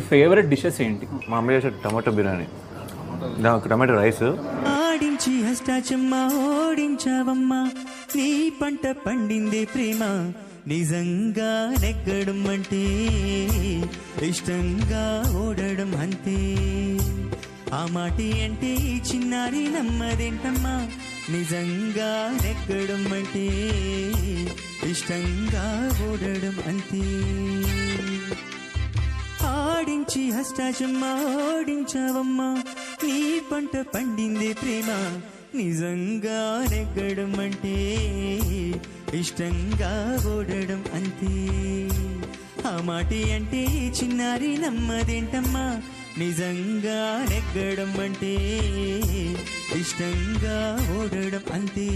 Favourite dishes ఏంటి? మా అమ్మ చేసే టమాటో బిర్యానీ, టమాటో రైస్. ఆడించి అష్టాచమ్మ ఓడించావమ్మా, నీ పంట పండిందే ప్రేమ, నిజంగా నెగ్గడం అంటే ఇష్టంగా ఓడడం అంతే. ఆ మాటి అంటే ఈ చిన్నారి నమ్మదేంటమ్మా, నిజంగా నెగ్గడం అంటే ఇష్టంగా ఓడడం అంతే. ఆడించి అష్టాచమ్మ ఓడించావమ్మా, నీ పంట పండిందే ప్రేమ, నిజంగా నెగ్గడం అంటే ఇష్టంగా ఓడడం అంతే. ఆ మాటి అంటే ఈ చిన్నారి నమ్మదేంటమ్మా, నిజంగా నెగ్గడం అంటే ఇష్టంగా ఓడడం అంతే.